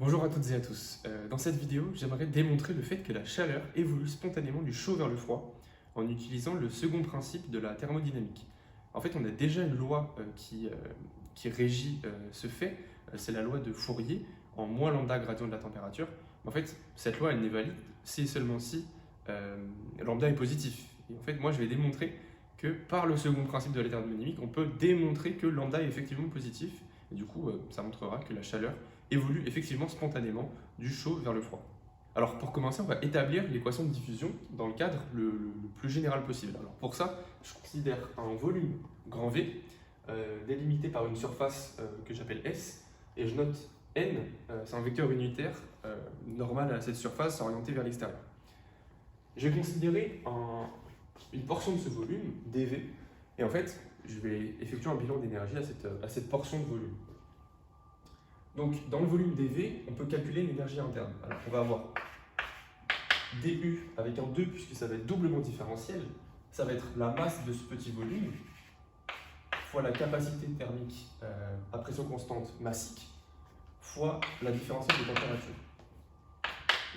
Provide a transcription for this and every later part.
Bonjour à toutes et à tous. Dans cette vidéo, j'aimerais démontrer le fait que la chaleur évolue spontanément du chaud vers le froid en utilisant le second principe de la thermodynamique. En fait, on a déjà une loi qui régit ce fait, c'est la loi de Fourier en moins lambda gradient de la température. En fait, cette loi, elle n'est valide si et seulement si lambda est positif. Et en fait, moi, je vais démontrer que par le second principe de la thermodynamique, on peut démontrer que lambda est effectivement positif. Et du coup, ça montrera que la chaleur évolue effectivement spontanément du chaud vers le froid. Alors pour commencer, on va établir l'équation de diffusion dans le cadre le plus général possible. Alors pour ça, je considère un volume grand V délimité par une surface que j'appelle S et je note N, c'est un vecteur unitaire normal à cette surface orienté vers l'extérieur. Je vais considérer une portion de ce volume, dV, et en fait, je vais effectuer un bilan d'énergie à cette portion de volume. Donc, dans le volume dV, on peut calculer l'énergie interne. Alors, on va avoir dU avec un 2, puisque ça va être doublement différentiel. Ça va être la masse de ce petit volume fois la capacité thermique à pression constante massique fois la différentielle de température.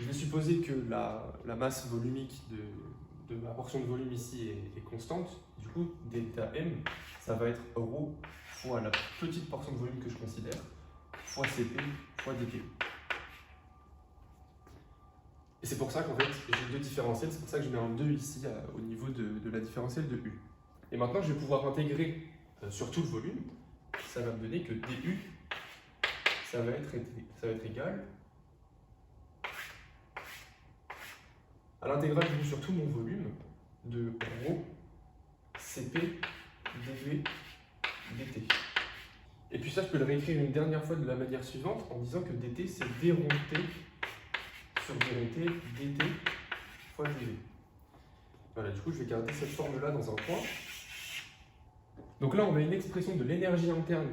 Je vais supposer que la masse volumique de ma portion de volume ici est constante. Du coup, ΔM, ça va être ρ fois la petite portion de volume que je considère, fois Cp, fois dP. Et c'est pour ça qu'en fait, j'ai deux différentiels, c'est pour ça que je mets un 2 ici au niveau de la différentielle de U. Et maintenant, je vais pouvoir intégrer sur tout le volume, ça va me donner que dU, ça va être égal à l'intégrale sur tout mon volume de ρ, Cp, dV, dt. Et puis ça, je peux le réécrire une dernière fois de la manière suivante en disant que dt, c'est d rond t sur d rond t, dt fois dv. Voilà, du coup, je vais garder cette forme-là dans un coin. Donc là, on a une expression de l'énergie interne,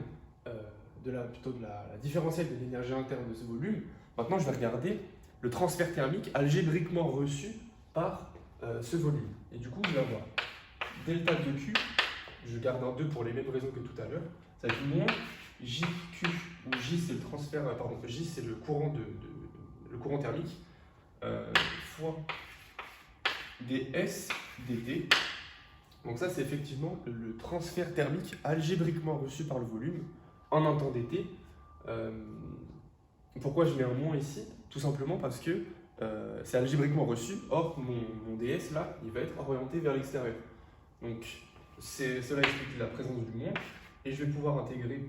plutôt de la différentielle de l'énergie interne de ce volume. Maintenant, je vais regarder le transfert thermique algébriquement reçu par ce volume. Et du coup, je vais avoir delta de Q, je garde un 2 pour les mêmes raisons que tout à l'heure, ça va être moins JQ, où J c'est le transfert, J c'est le courant, le courant thermique, fois ds dt. Donc ça c'est effectivement le transfert thermique algébriquement reçu par le volume en un temps dt. Pourquoi je mets un moins ici? Tout simplement parce que c'est algébriquement reçu, or mon ds là, il va être orienté vers l'extérieur. Donc cela explique la présence du moins, et je vais pouvoir intégrer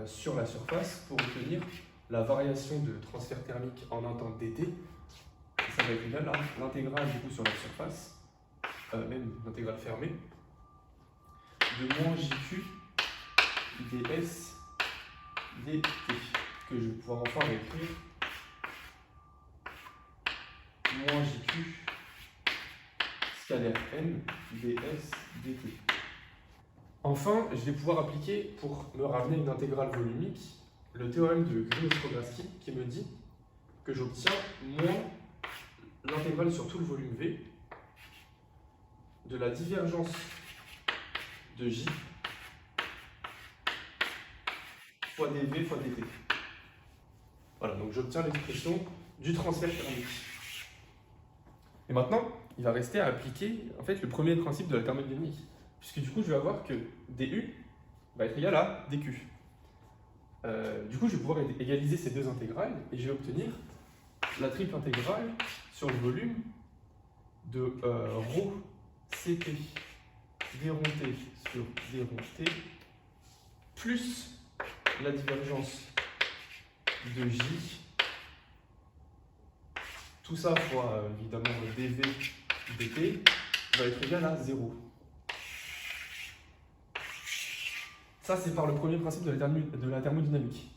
sur la surface pour obtenir la variation de transfert thermique en un temps dt. Et ça va être égal à l'intégrale du coup sur la surface, même l'intégrale fermée, de moins jq ds dt, que je vais pouvoir enfin réécrire moins jq scalaire n ds dt. Enfin, je vais pouvoir appliquer, pour me ramener une intégrale volumique, le théorème de Green-Ostrogowski qui me dit que j'obtiens moins l'intégrale sur tout le volume V de la divergence de J fois dV fois dt. Voilà, donc j'obtiens l'expression du transfert thermique. Et maintenant, il va rester à appliquer en fait, le premier principe de la thermodynamique. Puisque du coup, je vais avoir que du va être égal à dq. Du coup, je vais pouvoir égaliser ces deux intégrales et je vais obtenir la triple intégrale sur le volume de ρ Cp d rond t sur d rond t plus la divergence de J, tout ça fois évidemment dv dt va être égal à 0. Ça, c'est par le premier principe de la thermodynamique.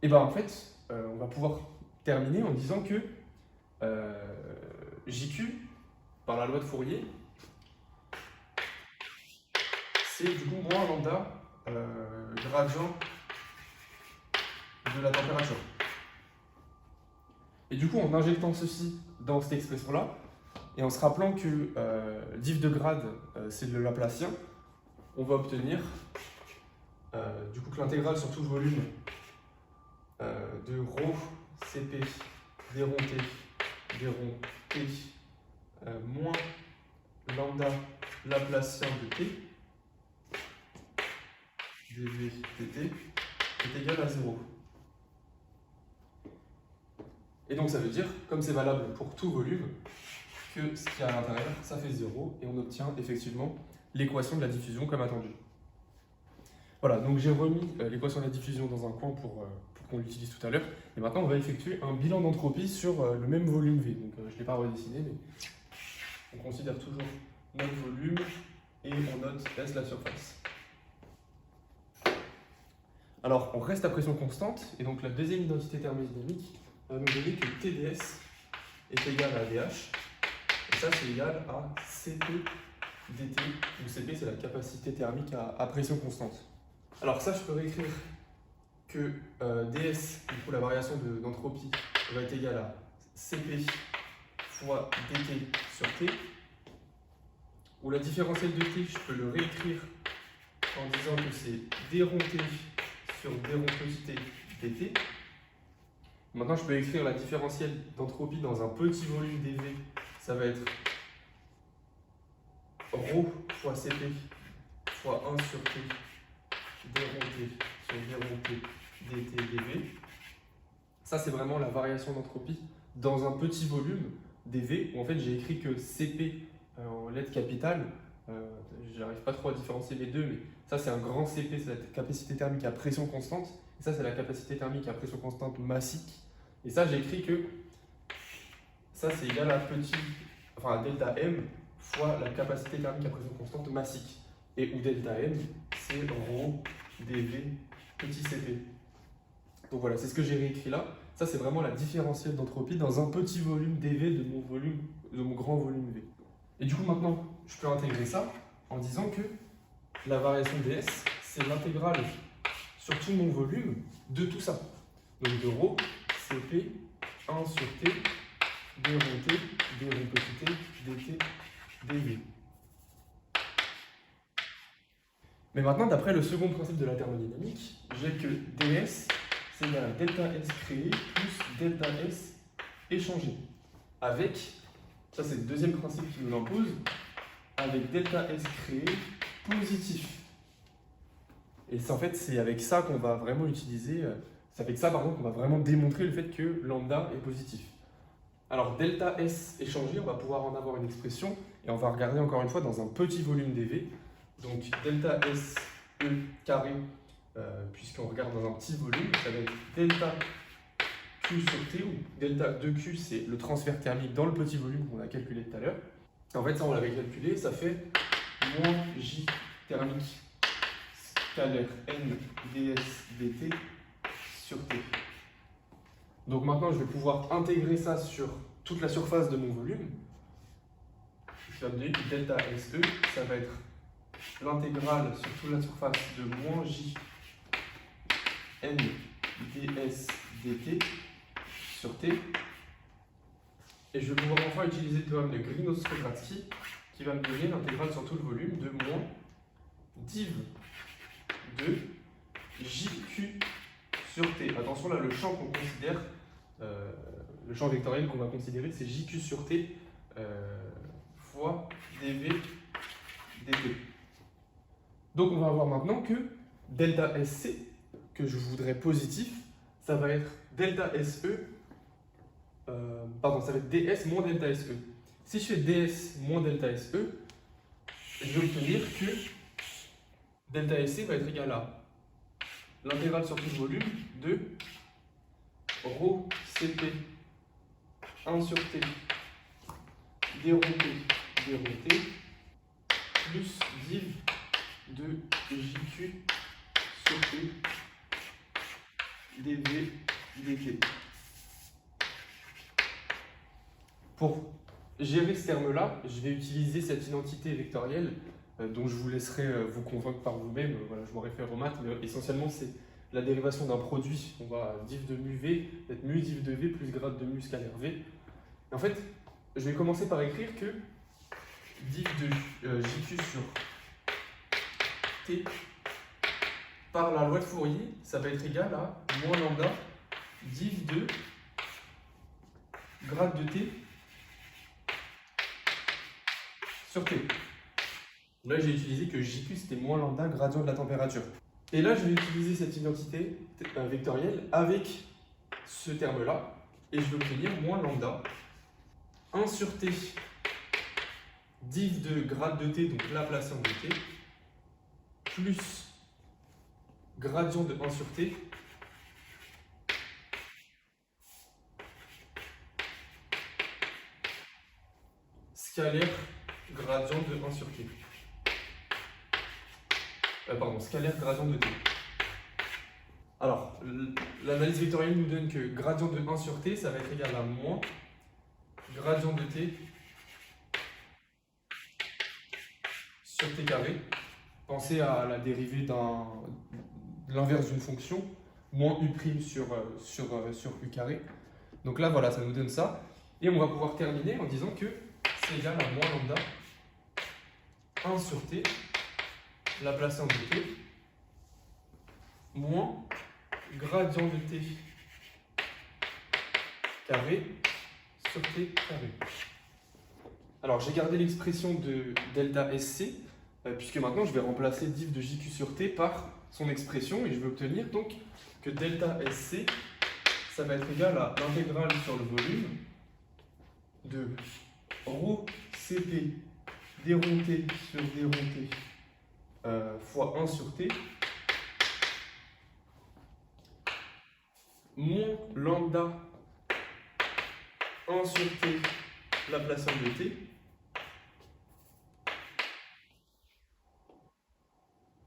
Et bien en fait, on va pouvoir terminer en disant que JQ, par la loi de Fourier, c'est du coup moins lambda gradient de la température. Et du coup, en injectant ceci dans cette expression-là, et en se rappelant que div de grade, c'est le Laplacien, on va obtenir du coup que l'intégrale sur tout le volume de ρ CP déronté moins lambda laplacien de t dv dt est égal à 0. Et donc ça veut dire, comme c'est valable pour tout volume, que ce qu'il y a à l'intérieur, ça fait 0, et on obtient effectivement l'équation de la diffusion comme attendu. Voilà, donc j'ai remis l'équation de la diffusion dans un coin pour qu'on l'utilise tout à l'heure, et maintenant on va effectuer un bilan d'entropie sur le même volume V. Donc je ne l'ai pas redessiné, mais on considère toujours notre volume et on note S la surface. Alors on reste à pression constante, et donc la deuxième identité thermodynamique va nous donner que TdS est égal à dH, et ça c'est égal à Cp dt, où Cp c'est la capacité thermique à pression constante. Alors ça je peux réécrire que ds, du coup la variation d'entropie, va être égale à Cp fois dt sur t, où la différentielle de t, je peux le réécrire en disant que c'est déronté sur dérontosité dt. Maintenant, je peux écrire la différentielle d'entropie dans un petit volume dV. Ça va être ρ fois Cp fois 1 sur T déronté sur déronté dt dV. Ça, c'est vraiment la variation d'entropie dans un petit volume dV, où en fait, j'ai écrit que Cp en lettres capitales. J'arrive pas trop à différencier les deux, mais ça, c'est un grand Cp, c'est la capacité thermique à pression constante. Et ça, c'est la capacité thermique à pression constante massique. Et ça, j'ai écrit que ça, c'est égal à delta M fois la capacité thermique à pression constante massique. Et où delta M, c'est ρ dV petit cp. Donc voilà, c'est ce que j'ai réécrit là. Ça, c'est vraiment la différentielle d'entropie dans un petit volume dV de mon grand volume V. Et du coup, maintenant, je peux intégrer ça en disant que la variation ds, c'est l'intégrale sur tout mon volume de tout ça. Donc de ρ Cp 1 sur T déronté petit t dt dV. Mais maintenant, d'après le second principe de la thermodynamique, j'ai que ds c'est égal à delta S créé plus delta S échangé. Avec, ça c'est le deuxième principe qui nous l'impose, avec delta S créé positif. Et en fait, c'est avec ça qu'on va vraiment utiliser, c'est avec ça pardon, qu'on va vraiment démontrer le fait que lambda est positif. Alors delta S échangé, on va pouvoir en avoir une expression, et on va regarder encore une fois dans un petit volume dV. Donc delta S E carré, puisqu'on regarde dans un petit volume, ça va être delta Q sur T, où delta 2Q c'est le transfert thermique dans le petit volume qu'on a calculé tout à l'heure. En fait, ça on l'avait calculé, ça fait moins J thermique scalaire N ds dt sur T. Donc maintenant, je vais pouvoir intégrer ça sur toute la surface de mon volume. Ce qui va me donner que delta SE, ça va être l'intégrale sur toute la surface de moins J N ds dt sur T. Et je vais pouvoir enfin utiliser le théorème de Green-Ostrogradski qui va me donner l'intégrale sur tout le volume de moins div de JQ sur T. Attention, là, le champ qu'on considère, le champ vectoriel qu'on va considérer, c'est JQ sur T fois dV dt. Donc, on va avoir maintenant que delta SC, que je voudrais positif, ça va être delta SE, ça va être ds moins delta SE. Si je fais ds moins delta SE, je vais obtenir que delta SC va être égal à l'intégrale sur tout le volume de ρ Cp 1 sur T déronté plus div de JQ sur T dV dt. Pour gérer ce terme-là, je vais utiliser cette identité vectorielle dont je vous laisserai vous convaincre par vous-même. Voilà, je m'en réfère aux maths, mais essentiellement c'est la dérivation d'un produit. On va div de mu v être mu div de v plus grade de mu scalaire v. Et en fait, je vais commencer par écrire que div de JQ sur T par la loi de Fourier, ça va être égal à moins lambda grade de T sur T. Là, j'ai utilisé que JQ, c'était moins lambda gradient de la température. Et là, je vais utiliser cette identité vectorielle avec ce terme-là, et je vais obtenir moins lambda 1 sur T div de grade de T, donc Laplacien de T, plus gradient de 1 sur T scalaire gradient de 1 sur T. Scalaire gradient de T. Alors, l'analyse vectorielle nous donne que gradient de 1 sur T, ça va être égal à moins gradient de T sur T carré. Pensez à la dérivée de l'inverse d'une fonction, moins U' sur U carré. Donc là, voilà, ça nous donne ça. Et on va pouvoir terminer en disant que c'est égal à moins lambda 1 sur T, Laplacien de T, moins gradient de T carré sur T carré. Alors j'ai gardé l'expression de delta SC, puisque maintenant je vais remplacer div de JQ sur T par son expression, et je vais obtenir donc que delta SC, ça va être égal à l'intégrale sur le volume de ρ Cp d rond T sur d rond T fois 1 sur T moins lambda 1 sur T Laplacien de T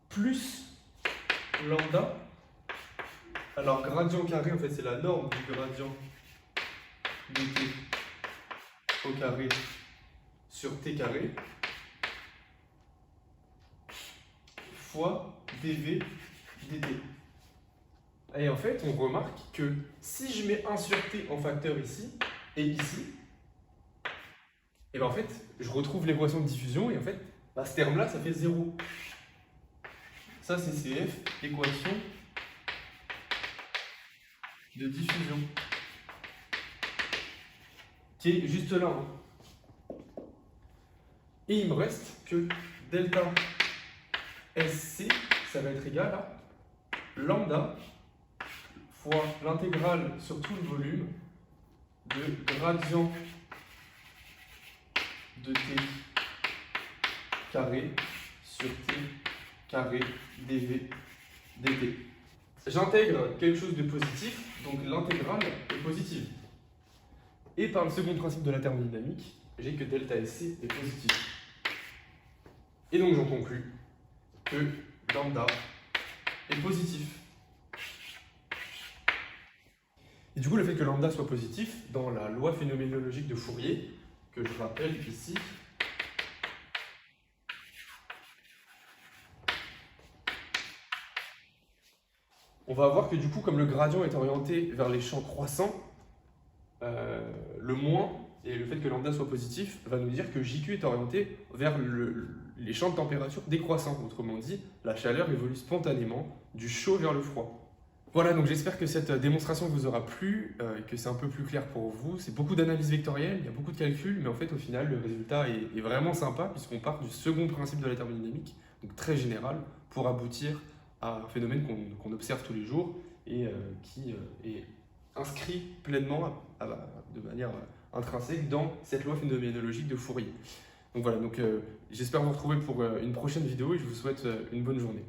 plus lambda, alors gradient carré en fait c'est la norme du gradient de T au carré sur T carré fois dv dt. Et en fait, on remarque que si je mets 1 sur T en facteur ici et ici, et bien en fait, je retrouve l'équation de diffusion et en fait, ce terme-là, ça fait 0. Ça, c'est CF, équation de diffusion, qui est juste là. Et il me reste que delta SC, ça va être égal à lambda fois l'intégrale sur tout le volume de gradient de T carré sur T carré dv dt. J'intègre quelque chose de positif, donc l'intégrale est positive. Et par le second principe de la thermodynamique, j'ai que delta SC est positif. Et donc j'en conclus que lambda est positif. Et du coup, le fait que lambda soit positif, dans la loi phénoménologique de Fourier, que je rappelle ici, on va voir que du coup, comme le gradient est orienté vers les champs croissants, le moins, et le fait que lambda soit positif, va nous dire que JQ est orienté vers les champs de température décroissants. Autrement dit, la chaleur évolue spontanément du chaud vers le froid. Voilà, donc j'espère que cette démonstration vous aura plu, et que c'est un peu plus clair pour vous. C'est beaucoup d'analyse vectorielle, il y a beaucoup de calculs, mais en fait, au final, le résultat est vraiment sympa, puisqu'on part du second principe de la thermodynamique, donc très général, pour aboutir à un phénomène qu'on observe tous les jours, et qui est inscrit pleinement, de manière intrinsèque, dans cette loi phénoménologique de Fourier. Donc voilà, j'espère vous retrouver pour une prochaine vidéo, et je vous souhaite une bonne journée.